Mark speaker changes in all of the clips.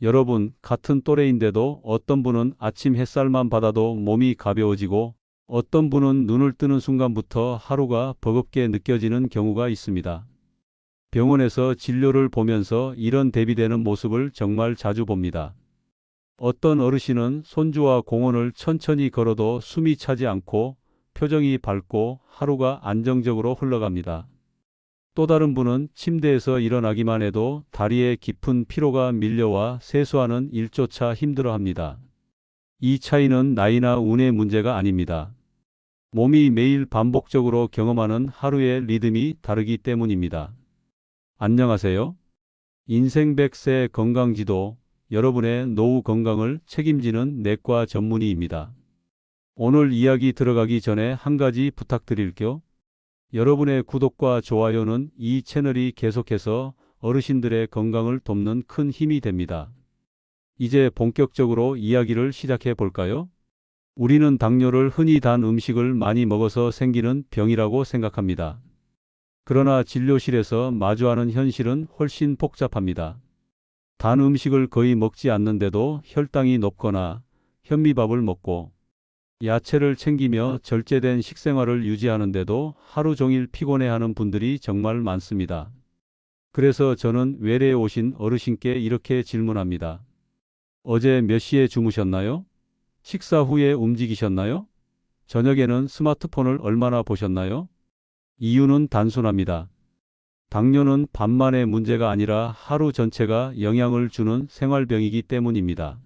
Speaker 1: 여러분, 같은 또래인데도 어떤 분은 아침 햇살만 받아도 몸이 가벼워지고 어떤 분은 눈을 뜨는 순간부터 하루가 버겁게 느껴지는 경우가 있습니다. 병원에서 진료를 보면서 이런 대비되는 모습을 정말 자주 봅니다. 어떤 어르신은 손주와 공원을 천천히 걸어도 숨이 차지 않고 표정이 밝고 하루가 안정적으로 흘러갑니다. 또 다른 분은 침대에서 일어나기만 해도 다리에 깊은 피로가 밀려와 세수하는 일조차 힘들어합니다. 이 차이는 나이나 운의 문제가 아닙니다. 몸이 매일 반복적으로 경험하는 하루의 리듬이 다르기 때문입니다. 안녕하세요. 인생 100세 건강지도, 여러분의 노후 건강을 책임지는 내과 전문의입니다. 오늘 이야기 들어가기 전에 한 가지 부탁드릴게요. 여러분의 구독과 좋아요는 이 채널이 계속해서 어르신들의 건강을 돕는 큰 힘이 됩니다. 이제 본격적으로 이야기를 시작해 볼까요? 우리는 당뇨를 흔히 단 음식을 많이 먹어서 생기는 병이라고 생각합니다. 그러나 진료실에서 마주하는 현실은 훨씬 복잡합니다. 단 음식을 거의 먹지 않는데도 혈당이 높거나 현미밥을 먹고 야채를 챙기며 절제된 식생활을 유지하는데도 하루 종일 피곤해하는 분들이 정말 많습니다. 그래서 저는 외래에 오신 어르신께 이렇게 질문합니다. 어제 몇 시에 주무셨나요? 식사 후에 움직이셨나요? 저녁에는 스마트폰을 얼마나 보셨나요? 이유는 단순합니다. 당뇨는 밤만의 문제가 아니라 하루 전체가 영향을 주는 생활병이기 때문입니다.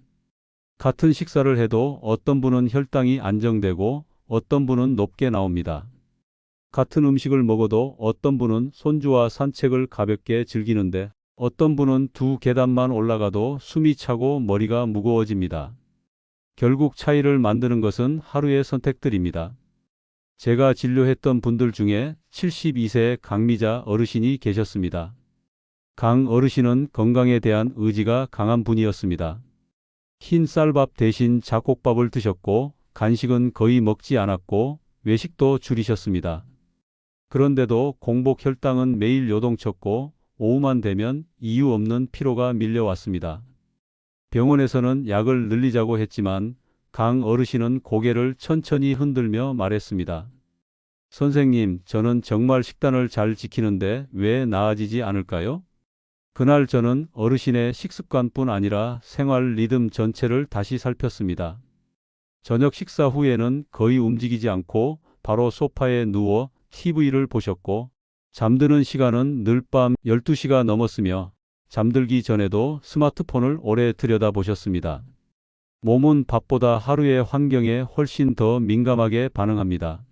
Speaker 1: 같은 식사를 해도 어떤 분은 혈당이 안정되고 어떤 분은 높게 나옵니다. 같은 음식을 먹어도 어떤 분은 손주와 산책을 가볍게 즐기는데 어떤 분은 두 계단만 올라가도 숨이 차고 머리가 무거워집니다. 결국 차이를 만드는 것은 하루의 선택들입니다. 제가 진료했던 분들 중에 72세 강미자 어르신이 계셨습니다. 강 어르신은 건강에 대한 의지가 강한 분이었습니다. 흰 쌀밥 대신 잡곡밥을 드셨고 간식은 거의 먹지 않았고 외식도 줄이셨습니다. 그런데도 공복 혈당은 매일 요동쳤고 오후만 되면 이유 없는 피로가 밀려왔습니다. 병원에서는 약을 늘리자고 했지만 강 어르신은 고개를 천천히 흔들며 말했습니다. 선생님, 저는 정말 식단을 잘 지키는데 왜 나아지지 않을까요? 그날 저는 어르신의 식습관뿐 아니라 생활 리듬 전체를 다시 살폈습니다. 저녁 식사 후에는 거의 움직이지 않고 바로 소파에 누워 TV를 보셨고 잠드는 시간은 늘 밤 12시가 넘었으며 잠들기 전에도 스마트폰을 오래 들여다보셨습니다. 몸은 밥보다 하루의 환경에 훨씬 더 민감하게 반응합니다.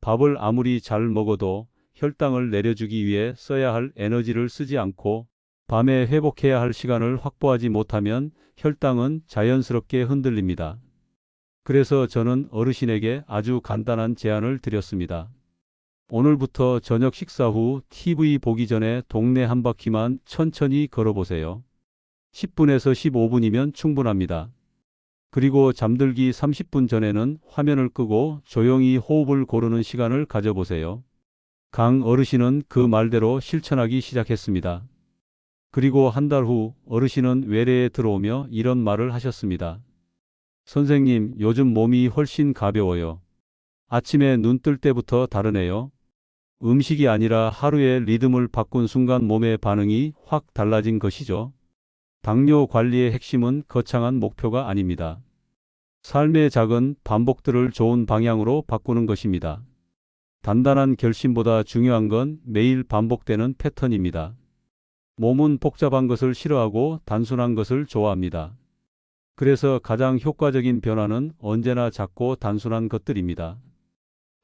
Speaker 1: 밥을 아무리 잘 먹어도 혈당을 내려주기 위해 써야 할 에너지를 쓰지 않고 밤에 회복해야 할 시간을 확보하지 못하면 혈당은 자연스럽게 흔들립니다. 그래서 저는 어르신에게 아주 간단한 제안을 드렸습니다. 오늘부터 저녁 식사 후 TV 보기 전에 동네 한 바퀴만 천천히 걸어보세요. 10분에서 15분이면 충분합니다. 그리고 잠들기 30분 전에는 화면을 끄고 조용히 호흡을 고르는 시간을 가져보세요. 강 어르신은 그 말대로 실천하기 시작했습니다. 그리고 한 달 후 어르신은 외래에 들어오며 이런 말을 하셨습니다. 선생님, 요즘 몸이 훨씬 가벼워요. 아침에 눈 뜰 때부터 다르네요. 음식이 아니라 하루의 리듬을 바꾼 순간 몸의 반응이 확 달라진 것이죠. 당뇨 관리의 핵심은 거창한 목표가 아닙니다. 삶의 작은 반복들을 좋은 방향으로 바꾸는 것입니다. 단단한 결심보다 중요한 건 매일 반복되는 패턴입니다. 몸은 복잡한 것을 싫어하고 단순한 것을 좋아합니다. 그래서 가장 효과적인 변화는 언제나 작고 단순한 것들입니다.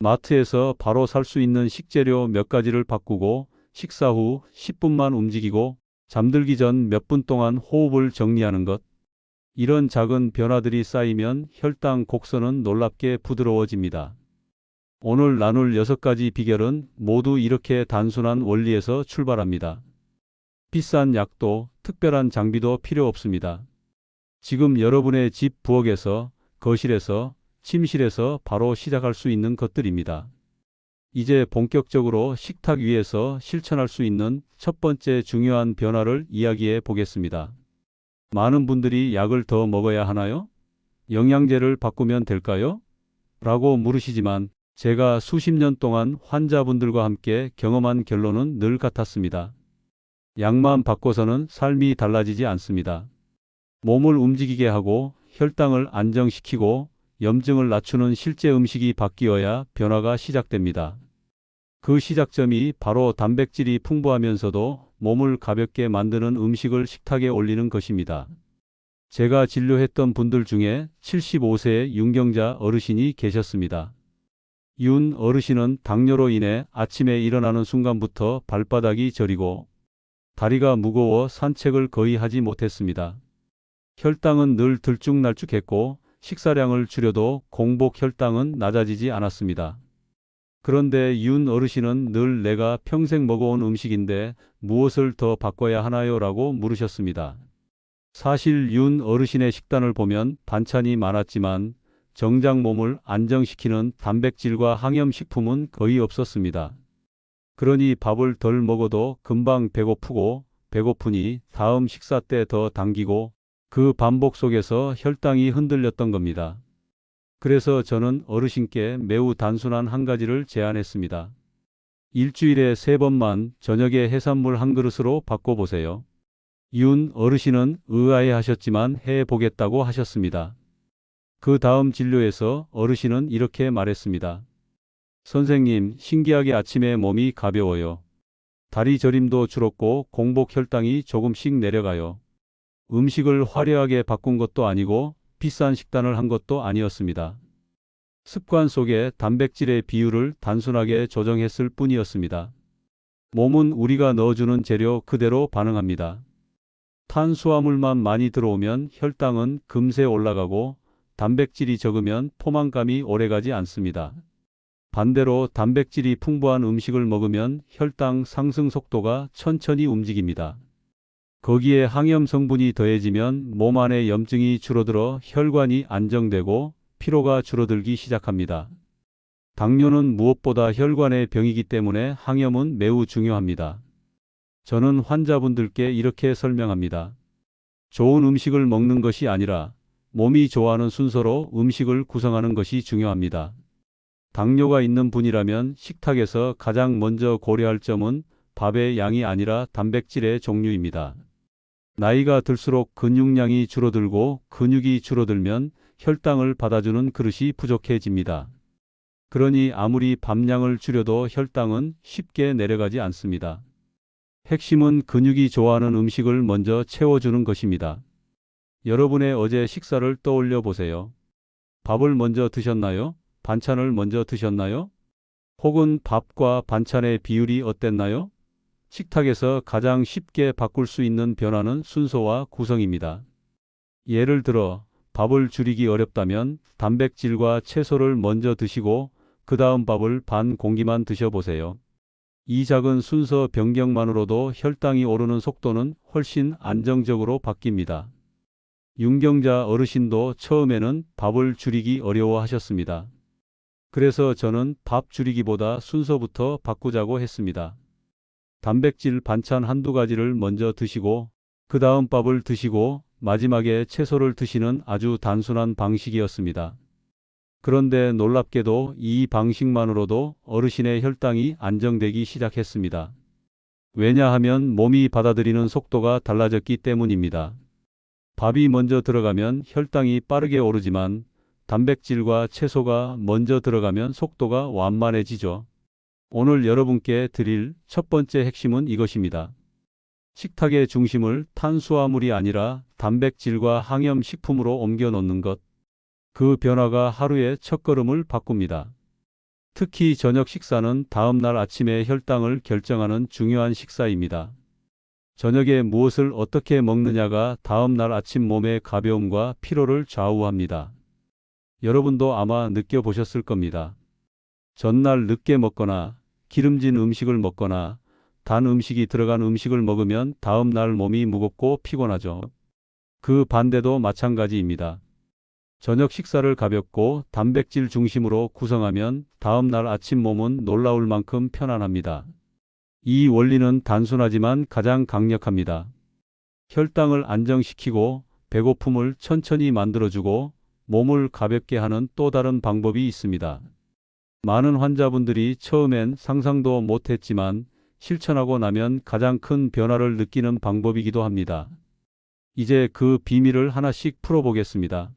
Speaker 1: 마트에서 바로 살 수 있는 식재료 몇 가지를 바꾸고 식사 후 10분만 움직이고 잠들기 전 몇 분 동안 호흡을 정리하는 것. 이런 작은 변화들이 쌓이면 혈당 곡선은 놀랍게 부드러워집니다. 오늘 나눌 6가지 비결은 모두 이렇게 단순한 원리에서 출발합니다. 비싼 약도 특별한 장비도 필요 없습니다. 지금 여러분의 집 부엌에서, 거실에서, 침실에서 바로 시작할 수 있는 것들입니다. 이제 본격적으로 식탁 위에서 실천할 수 있는 첫 번째 중요한 변화를 이야기해 보겠습니다. 많은 분들이 약을 더 먹어야 하나요? 영양제를 바꾸면 될까요? 라고 물으시지만 제가 수십 년 동안 환자분들과 함께 경험한 결론은 늘 같았습니다. 약만 바꿔서는 삶이 달라지지 않습니다. 몸을 움직이게 하고 혈당을 안정시키고 염증을 낮추는 실제 음식이 바뀌어야 변화가 시작됩니다. 그 시작점이 바로 단백질이 풍부하면서도 몸을 가볍게 만드는 음식을 식탁에 올리는 것입니다. 제가 진료했던 분들 중에 75세의 윤경자 어르신이 계셨습니다. 윤 어르신은 당뇨로 인해 아침에 일어나는 순간부터 발바닥이 저리고 다리가 무거워 산책을 거의 하지 못했습니다. 혈당은 늘 들쭉날쭉했고 식사량을 줄여도 공복 혈당은 낮아지지 않았습니다. 그런데 윤 어르신은 늘 내가 평생 먹어온 음식인데 무엇을 더 바꿔야 하나요? 라고 물으셨습니다. 사실 윤 어르신의 식단을 보면 반찬이 많았지만 정작 몸을 안정시키는 단백질과 항염식품은 거의 없었습니다. 그러니 밥을 덜 먹어도 금방 배고프고 배고프니 다음 식사 때 더 당기고 그 반복 속에서 혈당이 흔들렸던 겁니다. 그래서 저는 어르신께 매우 단순한 한 가지를 제안했습니다. 일주일에 3번만 저녁에 해산물 한 그릇으로 바꿔보세요. 윤 어르신은 의아해 하셨지만 해보겠다고 하셨습니다. 그 다음 진료에서 어르신은 이렇게 말했습니다. 선생님, 신기하게 아침에 몸이 가벼워요. 다리 저림도 줄었고 공복 혈당이 조금씩 내려가요. 음식을 화려하게 바꾼 것도 아니고 비싼 식단을 한 것도 아니었습니다. 습관 속에 단백질의 비율을 단순하게 조정했을 뿐이었습니다. 몸은 우리가 넣어주는 재료 그대로 반응합니다. 탄수화물만 많이 들어오면 혈당은 금세 올라가고 단백질이 적으면 포만감이 오래가지 않습니다. 반대로 단백질이 풍부한 음식을 먹으면 혈당 상승 속도가 천천히 움직입니다. 거기에 항염 성분이 더해지면 몸 안의 염증이 줄어들어 혈관이 안정되고 피로가 줄어들기 시작합니다. 당뇨는 무엇보다 혈관의 병이기 때문에 항염은 매우 중요합니다. 저는 환자분들께 이렇게 설명합니다. 좋은 음식을 먹는 것이 아니라 몸이 좋아하는 순서로 음식을 구성하는 것이 중요합니다. 당뇨가 있는 분이라면 식탁에서 가장 먼저 고려할 점은 밥의 양이 아니라 단백질의 종류입니다. 나이가 들수록 근육량이 줄어들고 근육이 줄어들면 혈당을 받아주는 그릇이 부족해집니다. 그러니 아무리 밥량을 줄여도 혈당은 쉽게 내려가지 않습니다. 핵심은 근육이 좋아하는 음식을 먼저 채워주는 것입니다. 여러분의 어제 식사를 떠올려 보세요. 밥을 먼저 드셨나요? 반찬을 먼저 드셨나요? 혹은 밥과 반찬의 비율이 어땠나요? 식탁에서 가장 쉽게 바꿀 수 있는 변화는 순서와 구성입니다. 예를 들어 밥을 줄이기 어렵다면 단백질과 채소를 먼저 드시고 그 다음 밥을 반 공기만 드셔보세요. 이 작은 순서 변경만으로도 혈당이 오르는 속도는 훨씬 안정적으로 바뀝니다. 윤경자 어르신도 처음에는 밥을 줄이기 어려워하셨습니다. 그래서 저는 밥 줄이기보다 순서부터 바꾸자고 했습니다. 단백질 반찬 한두 가지를 먼저 드시고 그 다음 밥을 드시고 마지막에 채소를 드시는 아주 단순한 방식이었습니다. 그런데 놀랍게도 이 방식만으로도 어르신의 혈당이 안정되기 시작했습니다. 왜냐하면 몸이 받아들이는 속도가 달라졌기 때문입니다. 밥이 먼저 들어가면 혈당이 빠르게 오르지만 단백질과 채소가 먼저 들어가면 속도가 완만해지죠. 오늘 여러분께 드릴 첫 번째 핵심은 이것입니다. 식탁의 중심을 탄수화물이 아니라 단백질과 항염식품으로 옮겨 놓는 것. 그 변화가 하루의 첫걸음을 바꿉니다. 특히 저녁 식사는 다음 날 아침의 혈당을 결정하는 중요한 식사입니다. 저녁에 무엇을 어떻게 먹느냐가 다음 날 아침 몸의 가벼움과 피로를 좌우합니다. 여러분도 아마 느껴보셨을 겁니다. 전날 늦게 먹거나 기름진 음식을 먹거나 단 음식이 들어간 음식을 먹으면 다음 날 몸이 무겁고 피곤하죠. 그 반대도 마찬가지입니다. 저녁 식사를 가볍고 단백질 중심으로 구성하면 다음 날 아침 몸은 놀라울 만큼 편안합니다. 이 원리는 단순하지만 가장 강력합니다. 혈당을 안정시키고 배고픔을 천천히 만들어주고 몸을 가볍게 하는 또 다른 방법이 있습니다. 많은 환자분들이 처음엔 상상도 못했지만 실천하고 나면 가장 큰 변화를 느끼는 방법이기도 합니다. 이제 그 비밀을 하나씩 풀어보겠습니다.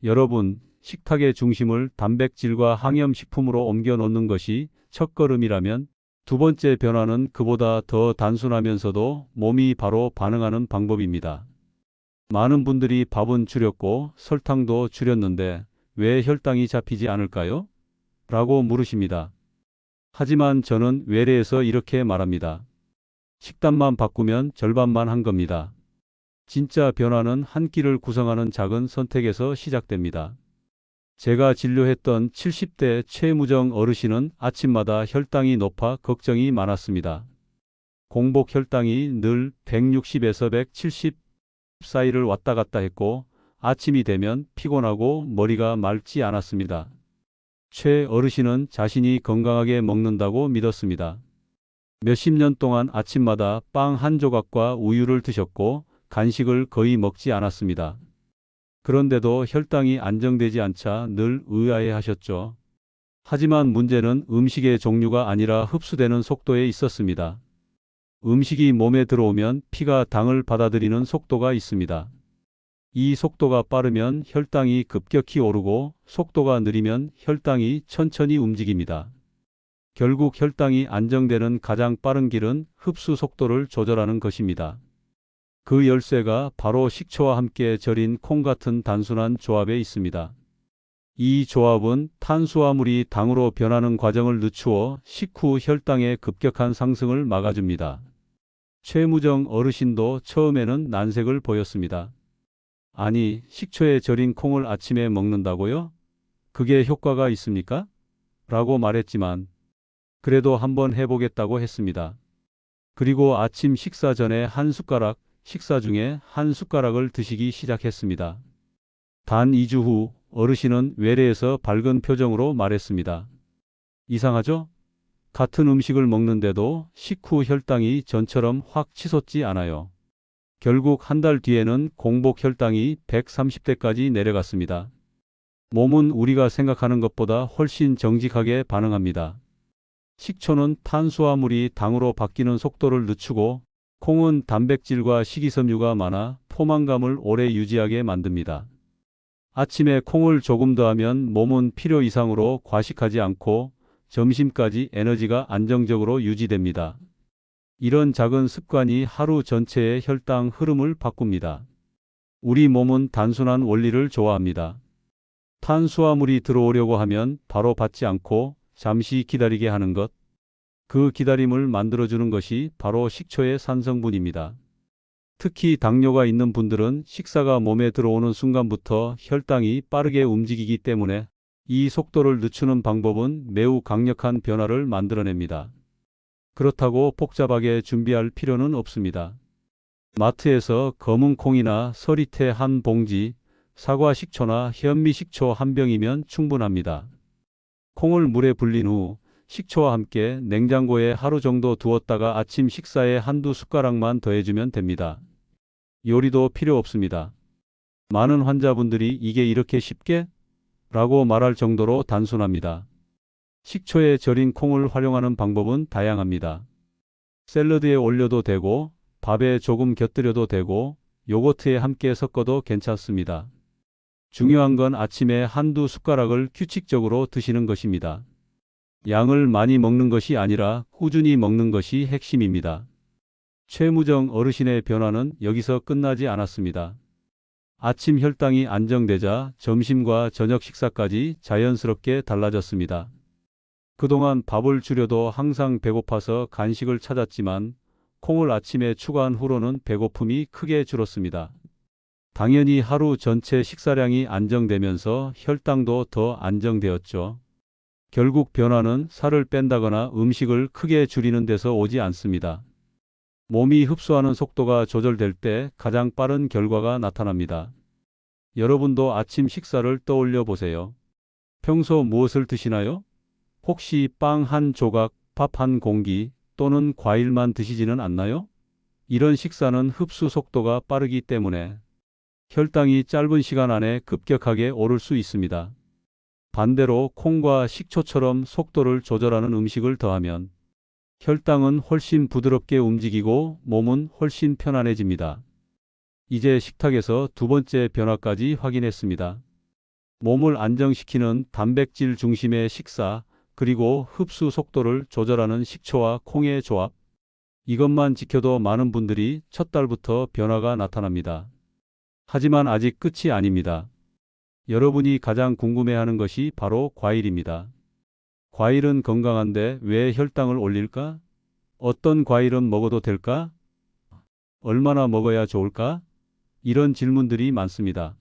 Speaker 1: 여러분, 식탁의 중심을 단백질과 항염식품으로 옮겨 놓는 것이 첫걸음이라면 두 번째 변화는 그보다 더 단순하면서도 몸이 바로 반응하는 방법입니다. 많은 분들이 밥은 줄였고 설탕도 줄였는데 왜 혈당이 잡히지 않을까요? 라고 물으십니다. 하지만 저는 외래에서 이렇게 말합니다. 식단만 바꾸면 절반만 한 겁니다. 진짜 변화는 한 끼를 구성하는 작은 선택에서 시작됩니다. 제가 진료했던 70대 최무정 어르신은 아침마다 혈당이 높아 걱정이 많았습니다. 공복 혈당이 늘 160에서 170 사이를 왔다 갔다 했고 아침이 되면 피곤하고 머리가 맑지 않았습니다. 최 어르신은 자신이 건강하게 먹는다고 믿었습니다. 몇십 년 동안 아침마다 빵 한 조각과 우유를 드셨고 간식을 거의 먹지 않았습니다. 그런데도 혈당이 안정되지 않자 늘 의아해하셨죠. 하지만 문제는 음식의 종류가 아니라 흡수되는 속도에 있었습니다. 음식이 몸에 들어오면 피가 당을 받아들이는 속도가 있습니다. 이 속도가 빠르면 혈당이 급격히 오르고 속도가 느리면 혈당이 천천히 움직입니다. 결국 혈당이 안정되는 가장 빠른 길은 흡수 속도를 조절하는 것입니다. 그 열쇠가 바로 식초와 함께 절인 콩 같은 단순한 조합에 있습니다. 이 조합은 탄수화물이 당으로 변하는 과정을 늦추어 식후 혈당의 급격한 상승을 막아줍니다. 최무정 어르신도 처음에는 난색을 보였습니다. 아니, 식초에 절인 콩을 아침에 먹는다고요? 그게 효과가 있습니까? 라고 말했지만 그래도 한번 해보겠다고 했습니다. 그리고 아침 식사 전에 한 숟가락, 식사 중에 한 숟가락을 드시기 시작했습니다. 단 2주 후 어르신은 외래에서 밝은 표정으로 말했습니다. 이상하죠? 같은 음식을 먹는데도 식후 혈당이 전처럼 확 치솟지 않아요. 결국 한 달 뒤에는 공복 혈당이 130대까지 내려갔습니다. 몸은 우리가 생각하는 것보다 훨씬 정직하게 반응합니다. 식초는 탄수화물이 당으로 바뀌는 속도를 늦추고 콩은 단백질과 식이섬유가 많아 포만감을 오래 유지하게 만듭니다. 아침에 콩을 조금 더하면 몸은 필요 이상으로 과식하지 않고 점심까지 에너지가 안정적으로 유지됩니다. 이런 작은 습관이 하루 전체의 혈당 흐름을 바꿉니다. 우리 몸은 단순한 원리를 좋아합니다. 탄수화물이 들어오려고 하면 바로 받지 않고 잠시 기다리게 하는 것. 그 기다림을 만들어주는 것이 바로 식초의 산성분입니다. 특히 당뇨가 있는 분들은 식사가 몸에 들어오는 순간부터 혈당이 빠르게 움직이기 때문에 이 속도를 늦추는 방법은 매우 강력한 변화를 만들어냅니다. 그렇다고 복잡하게 준비할 필요는 없습니다. 마트에서 검은 콩이나 서리태 한 봉지, 사과 식초나 현미식초 한 병이면 충분합니다. 콩을 물에 불린 후 식초와 함께 냉장고에 하루 정도 두었다가 아침 식사에 한두 숟가락만 더해주면 됩니다. 요리도 필요 없습니다. 많은 환자분들이 이게 이렇게 쉽게? 라고 말할 정도로 단순합니다. 식초에 절인 콩을 활용하는 방법은 다양합니다. 샐러드에 올려도 되고 밥에 조금 곁들여도 되고 요거트에 함께 섞어도 괜찮습니다. 중요한 건 아침에 한두 숟가락을 규칙적으로 드시는 것입니다. 양을 많이 먹는 것이 아니라 꾸준히 먹는 것이 핵심입니다. 최무정 어르신의 변화는 여기서 끝나지 않았습니다. 아침 혈당이 안정되자 점심과 저녁 식사까지 자연스럽게 달라졌습니다. 그동안 밥을 줄여도 항상 배고파서 간식을 찾았지만 콩을 아침에 추가한 후로는 배고픔이 크게 줄었습니다. 당연히 하루 전체 식사량이 안정되면서 혈당도 더 안정되었죠. 결국 변화는 살을 뺀다거나 음식을 크게 줄이는 데서 오지 않습니다. 몸이 흡수하는 속도가 조절될 때 가장 빠른 결과가 나타납니다. 여러분도 아침 식사를 떠올려 보세요. 평소 무엇을 드시나요? 혹시 빵 한 조각, 밥 한 공기 또는 과일만 드시지는 않나요? 이런 식사는 흡수 속도가 빠르기 때문에 혈당이 짧은 시간 안에 급격하게 오를 수 있습니다. 반대로 콩과 식초처럼 속도를 조절하는 음식을 더하면 혈당은 훨씬 부드럽게 움직이고 몸은 훨씬 편안해집니다. 이제 식탁에서 두 번째 변화까지 확인했습니다. 몸을 안정시키는 단백질 중심의 식사, 그리고 흡수 속도를 조절하는 식초와 콩의 조합. 이것만 지켜도 많은 분들이 첫 달부터 변화가 나타납니다. 하지만 아직 끝이 아닙니다. 여러분이 가장 궁금해하는 것이 바로 과일입니다. 과일은 건강한데 왜 혈당을 올릴까? 어떤 과일은 먹어도 될까? 얼마나 먹어야 좋을까? 이런 질문들이 많습니다.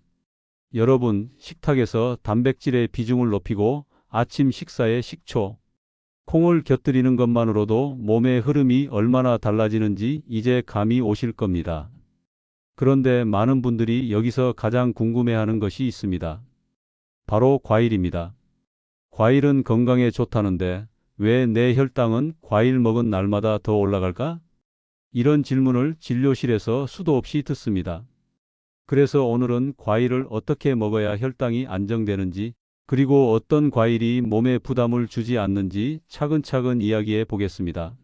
Speaker 1: 여러분, 식탁에서 단백질의 비중을 높이고 아침 식사에 식초, 콩을 곁들이는 것만으로도 몸의 흐름이 얼마나 달라지는지 이제 감이 오실 겁니다. 그런데 많은 분들이 여기서 가장 궁금해하는 것이 있습니다. 바로 과일입니다. 과일은 건강에 좋다는데 왜 내 혈당은 과일 먹은 날마다 더 올라갈까? 이런 질문을 진료실에서 수도 없이 듣습니다. 그래서 오늘은 과일을 어떻게 먹어야 혈당이 안정되는지, 그리고 어떤 과일이 몸에 부담을 주지 않는지 차근차근 이야기해 보겠습니다.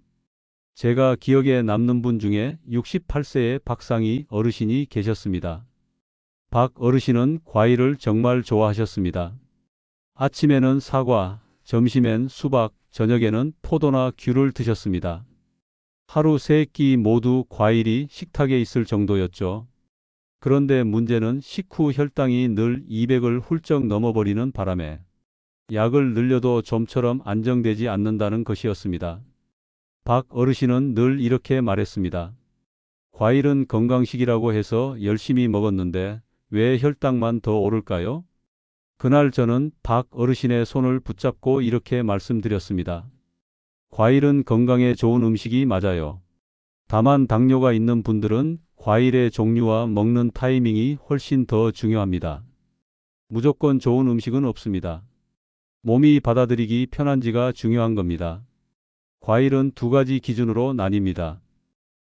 Speaker 1: 제가 기억에 남는 분 중에 68세의 박상희 어르신이 계셨습니다. 박 어르신은 과일을 정말 좋아하셨습니다. 아침에는 사과, 점심엔 수박, 저녁에는 포도나 귤을 드셨습니다. 하루 3끼 모두 과일이 식탁에 있을 정도였죠. 그런데 문제는 식후 혈당이 늘 200을 훌쩍 넘어버리는 바람에 약을 늘려도 좀처럼 안정되지 않는다는 것이었습니다. 박 어르신은 늘 이렇게 말했습니다. 과일은 건강식이라고 해서 열심히 먹었는데 왜 혈당만 더 오를까요? 그날 저는 박 어르신의 손을 붙잡고 이렇게 말씀드렸습니다. 과일은 건강에 좋은 음식이 맞아요. 다만 당뇨가 있는 분들은 과일의 종류와 먹는 타이밍이 훨씬 더 중요합니다. 무조건 좋은 음식은 없습니다. 몸이 받아들이기 편한지가 중요한 겁니다. 과일은 두 가지 기준으로 나뉩니다.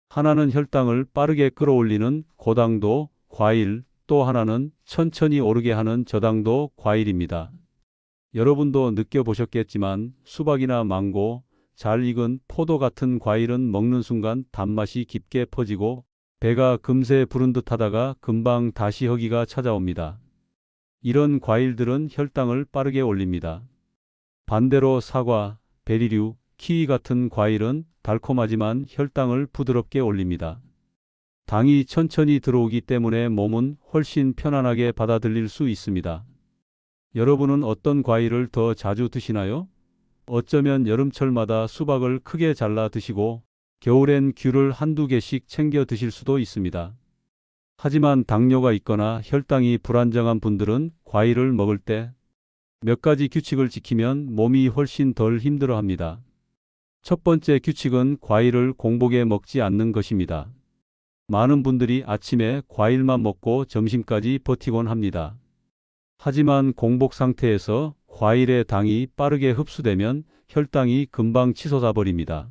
Speaker 1: 하나는 혈당을 빠르게 끌어올리는 고당도 과일, 또 하나는 천천히 오르게 하는 저당도 과일입니다. 여러분도 느껴보셨겠지만 수박이나 망고, 잘 익은 포도 같은 과일은 먹는 순간 단맛이 깊게 퍼지고 배가 금세 부른 듯 하다가 금방 다시 허기가 찾아옵니다. 이런 과일들은 혈당을 빠르게 올립니다. 반대로 사과, 베리류, 키위 같은 과일은 달콤하지만 혈당을 부드럽게 올립니다. 당이 천천히 들어오기 때문에 몸은 훨씬 편안하게 받아들일 수 있습니다. 여러분은 어떤 과일을 더 자주 드시나요? 어쩌면 여름철마다 수박을 크게 잘라 드시고 겨울엔 귤을 한두 개씩 챙겨 드실 수도 있습니다. 하지만 당뇨가 있거나 혈당이 불안정한 분들은 과일을 먹을 때 몇 가지 규칙을 지키면 몸이 훨씬 덜 힘들어합니다. 첫 번째 규칙은 과일을 공복에 먹지 않는 것입니다. 많은 분들이 아침에 과일만 먹고 점심까지 버티곤 합니다. 하지만 공복 상태에서 과일의 당이 빠르게 흡수되면 혈당이 금방 치솟아 버립니다.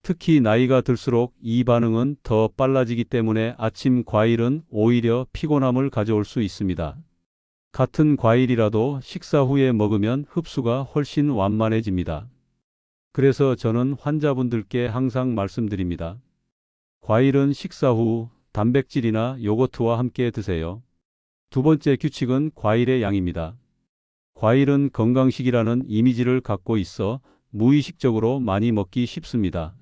Speaker 1: 특히 나이가 들수록 이 반응은 더 빨라지기 때문에 아침 과일은 오히려 피곤함을 가져올 수 있습니다. 같은 과일이라도 식사 후에 먹으면 흡수가 훨씬 완만해집니다. 그래서 저는 환자분들께 항상 말씀드립니다. 과일은 식사 후 단백질이나 요거트와 함께 드세요. 두 번째 규칙은 과일의 양입니다. 과일은 건강식이라는 이미지를 갖고 있어 무의식적으로 많이 먹기 쉽습니다.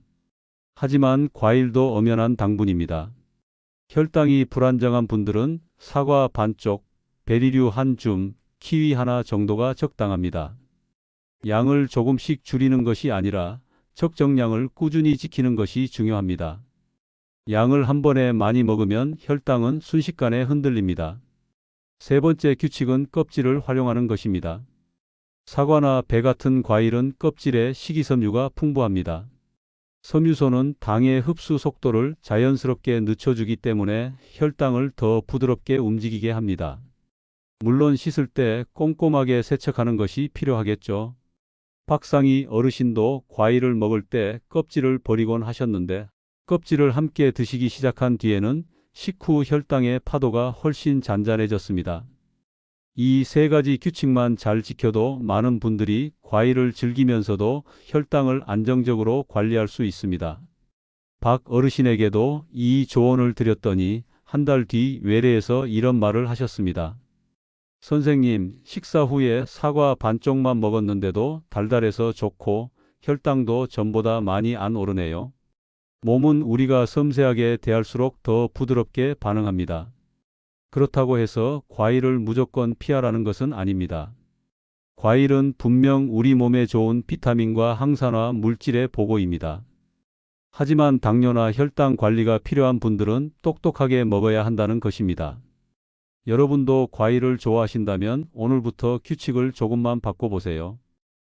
Speaker 1: 하지만 과일도 엄연한 당분입니다. 혈당이 불안정한 분들은 사과 반쪽, 베리류 한 줌, 키위 하나 정도가 적당합니다. 양을 조금씩 줄이는 것이 아니라 적정량을 꾸준히 지키는 것이 중요합니다. 양을 한 번에 많이 먹으면 혈당은 순식간에 흔들립니다. 세 번째 규칙은 껍질을 활용하는 것입니다. 사과나 배 같은 과일은 껍질에 식이섬유가 풍부합니다. 섬유소는 당의 흡수 속도를 자연스럽게 늦춰주기 때문에 혈당을 더 부드럽게 움직이게 합니다. 물론 씻을 때 꼼꼼하게 세척하는 것이 필요하겠죠. 박상희 어르신도 과일을 먹을 때 껍질을 버리곤 하셨는데 껍질을 함께 드시기 시작한 뒤에는 식후 혈당의 파도가 훨씬 잔잔해졌습니다. 이 세 가지 규칙만 잘 지켜도 많은 분들이 과일을 즐기면서도 혈당을 안정적으로 관리할 수 있습니다. 박 어르신에게도 이 조언을 드렸더니 한 달 뒤 외래에서 이런 말을 하셨습니다. 선생님, 식사 후에 사과 반쪽만 먹었는데도 달달해서 좋고 혈당도 전보다 많이 안 오르네요. 몸은 우리가 섬세하게 대할수록 더 부드럽게 반응합니다. 그렇다고 해서 과일을 무조건 피하라는 것은 아닙니다. 과일은 분명 우리 몸에 좋은 비타민과 항산화 물질의 보고입니다. 하지만 당뇨나 혈당 관리가 필요한 분들은 똑똑하게 먹어야 한다는 것입니다. 여러분도 과일을 좋아하신다면 오늘부터 규칙을 조금만 바꿔보세요.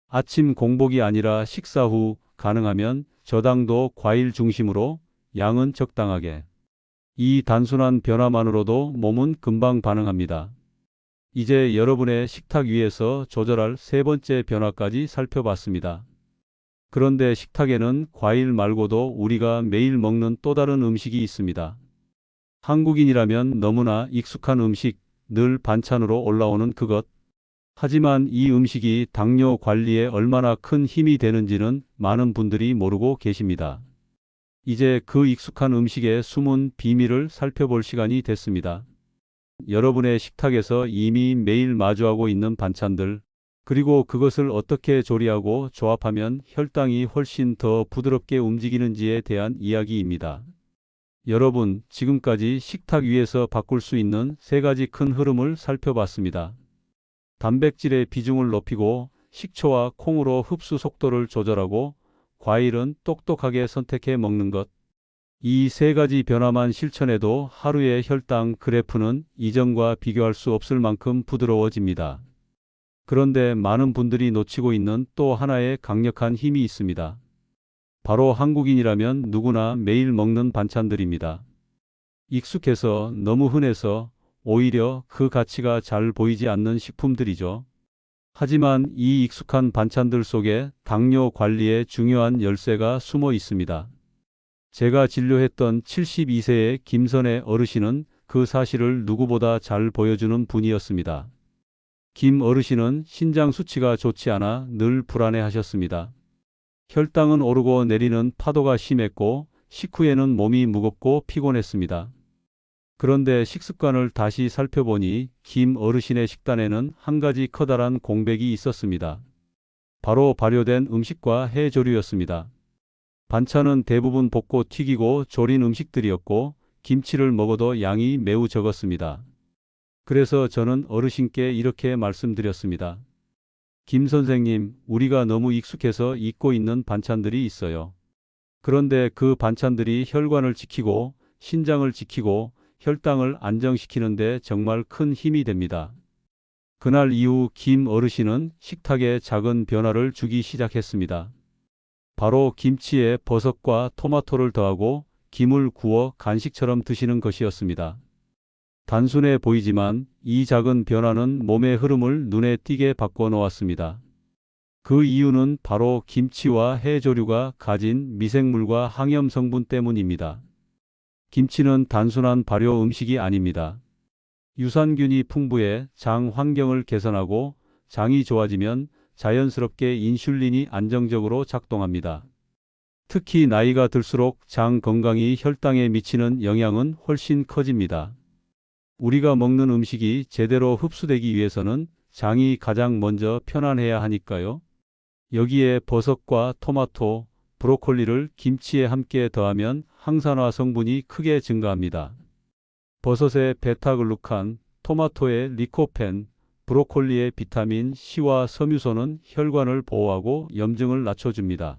Speaker 1: 아침 공복이 아니라 식사 후 가능하면 저당도 과일 중심으로 양은 적당하게. 이 단순한 변화만으로도 몸은 금방 반응합니다. 이제 여러분의 식탁 위에서 조절할 세 번째 변화까지 살펴봤습니다. 그런데 식탁에는 과일 말고도 우리가 매일 먹는 또 다른 음식이 있습니다. 한국인이라면 너무나 익숙한 음식, 늘 반찬으로 올라오는 그것. 하지만 이 음식이 당뇨 관리에 얼마나 큰 힘이 되는지는 많은 분들이 모르고 계십니다. 이제 그 익숙한 음식의 숨은 비밀을 살펴볼 시간이 됐습니다. 여러분의 식탁에서 이미 매일 마주하고 있는 반찬들, 그리고 그것을 어떻게 조리하고 조합하면 혈당이 훨씬 더 부드럽게 움직이는지에 대한 이야기입니다. 여러분, 지금까지 식탁 위에서 바꿀 수 있는 세 가지 큰 흐름을 살펴봤습니다. 단백질의 비중을 높이고 식초와 콩으로 흡수 속도를 조절하고 과일은 똑똑하게 선택해 먹는 것. 이 세 가지 변화만 실천해도 하루의 혈당 그래프는 이전과 비교할 수 없을 만큼 부드러워집니다. 그런데 많은 분들이 놓치고 있는 또 하나의 강력한 힘이 있습니다. 바로 한국인이라면 누구나 매일 먹는 반찬들입니다. 익숙해서 너무 흔해서 오히려 그 가치가 잘 보이지 않는 식품들이죠. 하지만 이 익숙한 반찬들 속에 당뇨 관리에 중요한 열쇠가 숨어 있습니다. 제가 진료했던 72세의 김선혜 어르신은 그 사실을 누구보다 잘 보여주는 분이었습니다. 김 어르신은 신장 수치가 좋지 않아 늘 불안해하셨습니다. 혈당은 오르고 내리는 파도가 심했고 식후에는 몸이 무겁고 피곤했습니다. 그런데 식습관을 다시 살펴보니 김 어르신의 식단에는 한 가지 커다란 공백이 있었습니다. 바로 발효된 음식과 해조류였습니다. 반찬은 대부분 볶고 튀기고 조린 음식들이었고 김치를 먹어도 양이 매우 적었습니다. 그래서 저는 어르신께 이렇게 말씀드렸습니다. 김 선생님, 우리가 너무 익숙해서 잊고 있는 반찬들이 있어요. 그런데 그 반찬들이 혈관을 지키고 신장을 지키고 혈당을 안정시키는데 정말 큰 힘이 됩니다. 그날 이후 김 어르신은 식탁에 작은 변화를 주기 시작했습니다. 바로 김치에 버섯과 토마토를 더하고 김을 구워 간식처럼 드시는 것이었습니다. 단순해 보이지만 이 작은 변화는 몸의 흐름을 눈에 띄게 바꿔 놓았습니다. 그 이유는 바로 김치와 해조류가 가진 미생물과 항염 성분 때문입니다. 김치는 단순한 발효 음식이 아닙니다. 유산균이 풍부해 장 환경을 개선하고 장이 좋아지면 자연스럽게 인슐린이 안정적으로 작동합니다. 특히 나이가 들수록 장 건강이 혈당에 미치는 영향은 훨씬 커집니다. 우리가 먹는 음식이 제대로 흡수되기 위해서는 장이 가장 먼저 편안해야 하니까요. 여기에 버섯과 토마토, 브로콜리를 김치에 함께 더하면 항산화 성분이 크게 증가합니다. 버섯의 베타글루칸, 토마토의 리코펜, 브로콜리의 비타민 C와 섬유소는 혈관을 보호하고 염증을 낮춰줍니다.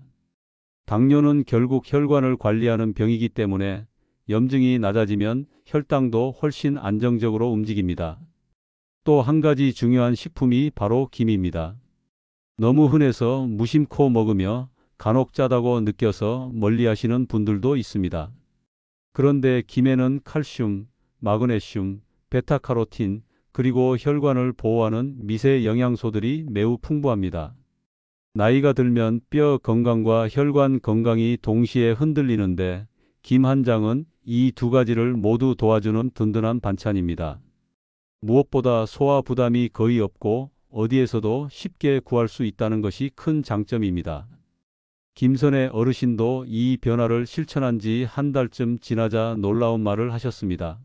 Speaker 1: 당뇨는 결국 혈관을 관리하는 병이기 때문에 염증이 낮아지면 혈당도 훨씬 안정적으로 움직입니다. 또 한 가지 중요한 식품이 바로 김입니다. 너무 흔해서 무심코 먹으며 간혹 짜다고 느껴서 멀리하시는 분들도 있습니다. 그런데 김에는 칼슘, 마그네슘, 베타카로틴, 그리고 혈관을 보호하는 미세 영양소들이 매우 풍부합니다. 나이가 들면 뼈 건강과 혈관 건강이 동시에 흔들리는데 김 한 장은 이 두 가지를 모두 도와주는 든든한 반찬입니다. 무엇보다 소화 부담이 거의 없고 어디에서도 쉽게 구할 수 있다는 것이 큰 장점입니다. 김선의 어르신도 이 변화를 실천한 지 한 달쯤 지나자 놀라운 말을 하셨습니다.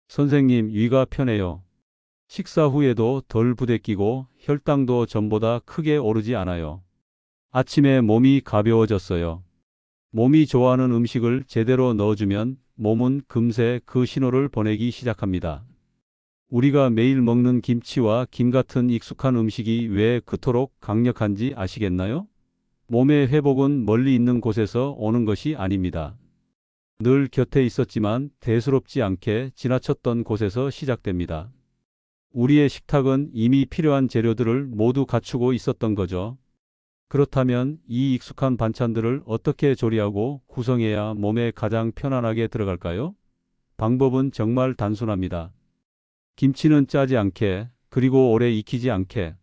Speaker 1: 선생님, 위가 편해요. 식사 후에도 덜 부대끼고 혈당도 전보다 크게 오르지 않아요. 아침에 몸이 가벼워졌어요. 몸이 좋아하는 음식을 제대로 넣어주면 몸은 금세 그 신호를 보내기 시작합니다. 우리가 매일 먹는 김치와 김 같은 익숙한 음식이 왜 그토록 강력한지 아시겠나요? 몸의 회복은 멀리 있는 곳에서 오는 것이 아닙니다. 늘 곁에 있었지만 대수롭지 않게 지나쳤던 곳에서 시작됩니다. 우리의 식탁은 이미 필요한 재료들을 모두 갖추고 있었던 거죠. 그렇다면 이 익숙한 반찬들을 어떻게 조리하고 구성해야 몸에 가장 편안하게 들어갈까요? 방법은 정말 단순합니다. 김치는 짜지 않게, 그리고 오래 익히지 않게.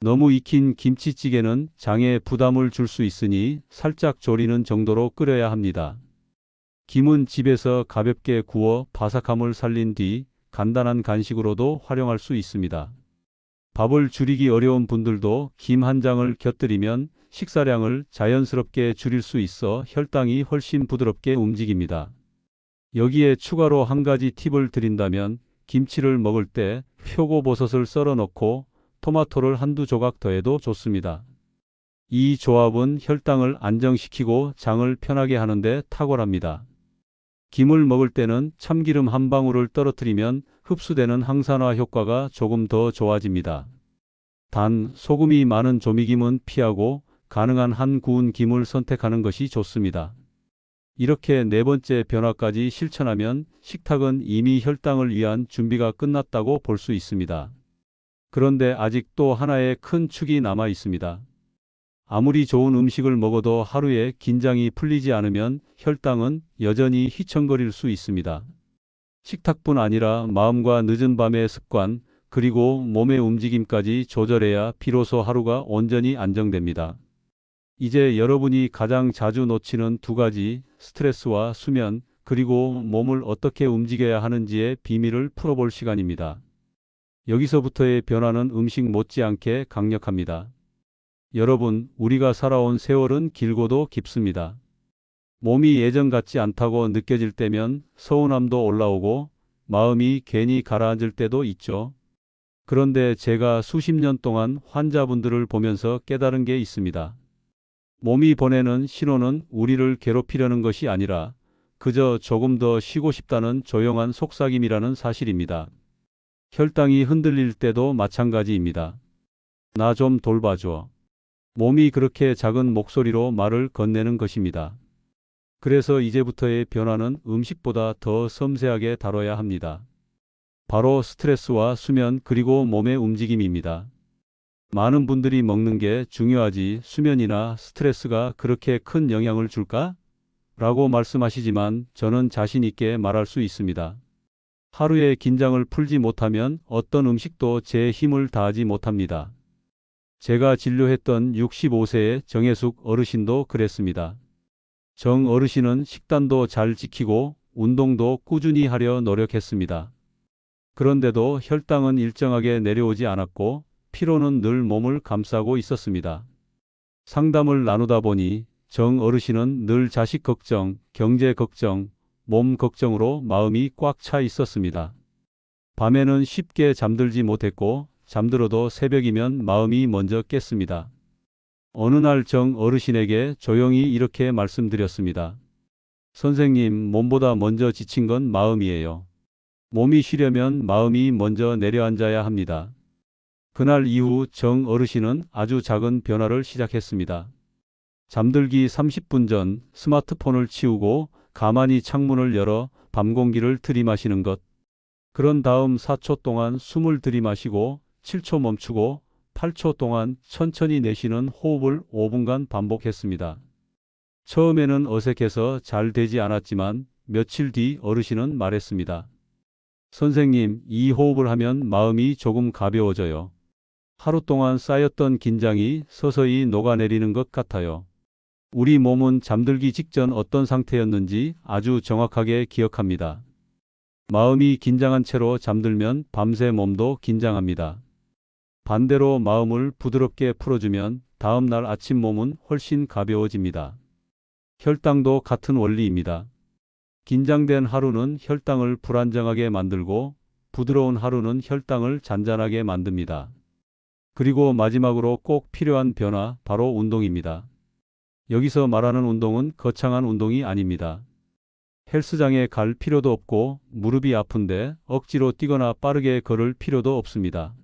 Speaker 1: 너무 익힌 김치찌개는 장에 부담을 줄 수 있으니 살짝 졸이는 정도로 끓여야 합니다. 김은 집에서 가볍게 구워 바삭함을 살린 뒤 간단한 간식으로도 활용할 수 있습니다. 밥을 줄이기 어려운 분들도 김 한 장을 곁들이면 식사량을 자연스럽게 줄일 수 있어 혈당이 훨씬 부드럽게 움직입니다. 여기에 추가로 한 가지 팁을 드린다면 김치를 먹을 때 표고버섯을 썰어 넣고 토마토를 한두 조각 더해도 좋습니다. 이 조합은 혈당을 안정시키고 장을 편하게 하는데 탁월합니다. 김을 먹을 때는 참기름 한 방울을 떨어뜨리면 흡수되는 항산화 효과가 조금 더 좋아집니다. 단, 소금이 많은 조미김은 피하고 가능한 한 구운 김을 선택하는 것이 좋습니다. 이렇게 네 번째 변화까지 실천하면 식탁은 이미 혈당을 위한 준비가 끝났다고 볼 수 있습니다. 그런데 아직 또 하나의 큰 축이 남아 있습니다. 아무리 좋은 음식을 먹어도 하루에 긴장이 풀리지 않으면 혈당은 여전히 휘청거릴 수 있습니다. 식탁뿐 아니라 마음과 늦은 밤의 습관, 그리고 몸의 움직임까지 조절해야 비로소 하루가 온전히 안정됩니다. 이제 여러분이 가장 자주 놓치는 두 가지, 스트레스와 수면, 그리고 몸을 어떻게 움직여야 하는지의 비밀을 풀어볼 시간입니다. 여기서부터의 변화는 음식 못지않게 강력합니다. 여러분, 우리가 살아온 세월은 길고도 깊습니다. 몸이 예전 같지 않다고 느껴질 때면 서운함도 올라오고 마음이 괜히 가라앉을 때도 있죠. 그런데 제가 수십 년 동안 환자분들을 보면서 깨달은 게 있습니다. 몸이 보내는 신호는 우리를 괴롭히려는 것이 아니라 그저 조금 더 쉬고 싶다는 조용한 속삭임이라는 사실입니다. 혈당이 흔들릴 때도 마찬가지입니다. 나 좀 돌봐줘. 몸이 그렇게 작은 목소리로 말을 건네는 것입니다. 그래서 이제부터의 변화는 음식보다 더 섬세하게 다뤄야 합니다. 바로 스트레스와 수면 그리고 몸의 움직임입니다. 많은 분들이 먹는 게 중요하지 수면이나 스트레스가 그렇게 큰 영향을 줄까? 라고 말씀하시지만 저는 자신 있게 말할 수 있습니다. 하루에 긴장을 풀지 못하면 어떤 음식도 제 힘을 다하지 못합니다. 제가 진료했던 65세의 정혜숙 어르신도 그랬습니다. 정 어르신은 식단도 잘 지키고 운동도 꾸준히 하려 노력했습니다. 그런데도 혈당은 일정하게 내려오지 않았고 피로는 늘 몸을 감싸고 있었습니다. 상담을 나누다 보니 정 어르신은 늘 자식 걱정, 경제 걱정, 몸 걱정으로 마음이 꽉 차 있었습니다. 밤에는 쉽게 잠들지 못했고 잠들어도 새벽이면 마음이 먼저 깼습니다. 어느 날 정 어르신에게 조용히 이렇게 말씀드렸습니다. 선생님, 몸보다 먼저 지친 건 마음이에요. 몸이 쉬려면 마음이 먼저 내려앉아야 합니다. 그날 이후 정 어르신은 아주 작은 변화를 시작했습니다. 잠들기 30분 전 스마트폰을 치우고 가만히 창문을 열어 밤 공기를 들이마시는 것. 그런 다음 4초 동안 숨을 들이마시고 7초 멈추고 8초 동안 천천히 내쉬는 호흡을 5분간 반복했습니다. 처음에는 어색해서 잘 되지 않았지만 며칠 뒤 어르신은 말했습니다. 선생님, 이 호흡을 하면 마음이 조금 가벼워져요. 하루 동안 쌓였던 긴장이 서서히 녹아내리는 것 같아요. 우리 몸은 잠들기 직전 어떤 상태였는지 아주 정확하게 기억합니다. 마음이 긴장한 채로 잠들면 밤새 몸도 긴장합니다. 반대로 마음을 부드럽게 풀어주면 다음 날 아침 몸은 훨씬 가벼워집니다. 혈당도 같은 원리입니다. 긴장된 하루는 혈당을 불안정하게 만들고 부드러운 하루는 혈당을 잔잔하게 만듭니다. 그리고 마지막으로 꼭 필요한 변화, 바로 운동입니다. 여기서 말하는 운동은 거창한 운동이 아닙니다. 헬스장에 갈 필요도 없고 무릎이 아픈데 억지로 뛰거나 빠르게 걸을 필요도 없습니다.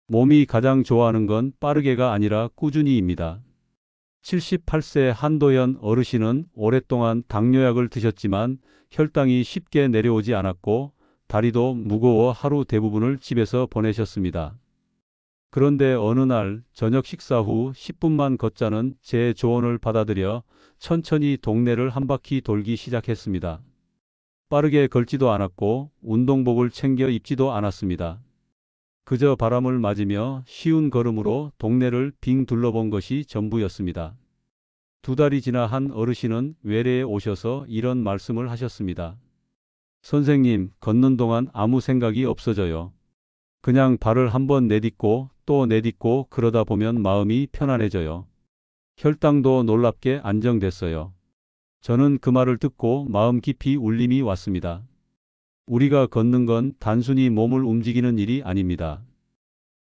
Speaker 1: 몸이 가장 좋아하는 건 빠르게가 아니라 꾸준히입니다. 78세 한도현 어르신은 오랫동안 당뇨약을 드셨지만 혈당이 쉽게 내려오지 않았고 다리도 무거워 하루 대부분을 집에서 보내셨습니다. 그런데 어느 날 저녁 식사 후 10분만 걷자는 제 조언을 받아들여 천천히 동네를 한 바퀴 돌기 시작했습니다. 빠르게 걷지도 않았고 운동복을 챙겨 입지도 않았습니다. 그저 바람을 맞으며 쉬운 걸음으로 동네를 빙 둘러본 것이 전부였습니다. 2달이 지나 한 어르신은 외래에 오셔서 이런 말씀을 하셨습니다. 선생님, 걷는 동안 아무 생각이 없어져요. 그냥 발을 한번 내딛고 또 내딛고 그러다 보면 마음이 편안해져요. 혈당도 놀랍게 안정됐어요. 저는 그 말을 듣고 마음 깊이 울림이 왔습니다. 우리가 걷는 건 단순히 몸을 움직이는 일이 아닙니다.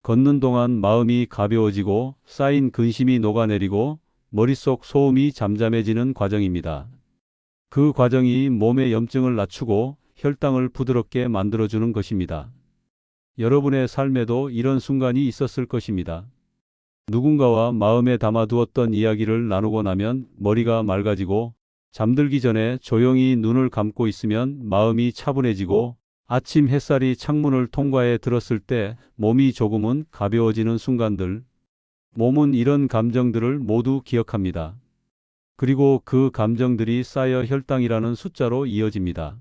Speaker 1: 걷는 동안 마음이 가벼워지고 쌓인 근심이 녹아내리고 머릿속 소음이 잠잠해지는 과정입니다. 그 과정이 몸의 염증을 낮추고 혈당을 부드럽게 만들어주는 것입니다. 여러분의 삶에도 이런 순간이 있었을 것입니다. 누군가와 마음에 담아두었던 이야기를 나누고 나면 머리가 맑아지고 잠들기 전에 조용히 눈을 감고 있으면 마음이 차분해지고 아침 햇살이 창문을 통과해 들었을 때 몸이 조금은 가벼워지는 순간들. 몸은 이런 감정들을 모두 기억합니다. 그리고 그 감정들이 쌓여 혈당이라는 숫자로 이어집니다.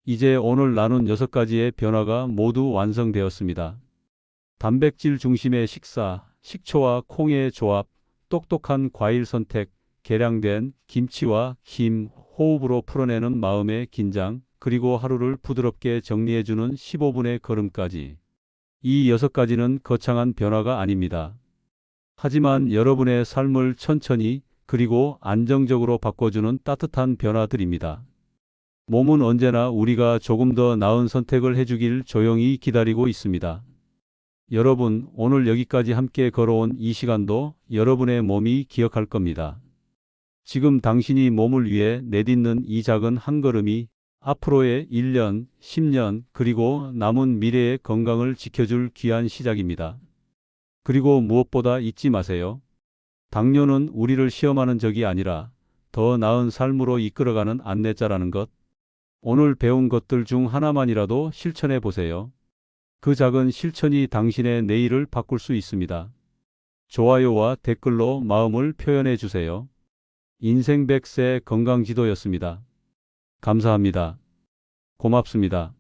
Speaker 1: 이제 오늘 나눈 6가지의 변화가 모두 완성되었습니다. 단백질 중심의 식사, 식초와 콩의 조합, 똑똑한 과일 선택, 계량된 김치와 김, 호흡으로 풀어내는 마음의 긴장, 그리고 하루를 부드럽게 정리해주는 15분의 걸음까지. 이 6가지는 거창한 변화가 아닙니다. 하지만 여러분의 삶을 천천히 그리고 안정적으로 바꿔주는 따뜻한 변화들입니다. 몸은 언제나 우리가 조금 더 나은 선택을 해주길 조용히 기다리고 있습니다. 여러분, 오늘 여기까지 함께 걸어온 이 시간도 여러분의 몸이 기억할 겁니다. 지금 당신이 몸을 위해 내딛는 이 작은 한 걸음이 앞으로의 1년, 10년, 그리고 남은 미래의 건강을 지켜줄 귀한 시작입니다. 그리고 무엇보다 잊지 마세요. 당뇨는 우리를 시험하는 적이 아니라 더 나은 삶으로 이끌어가는 안내자라는 것. 오늘 배운 것들 중 하나만이라도 실천해 보세요. 그 작은 실천이 당신의 내일을 바꿀 수 있습니다. 좋아요와 댓글로 마음을 표현해 주세요. 인생 100세 건강지도였습니다. 감사합니다. 고맙습니다.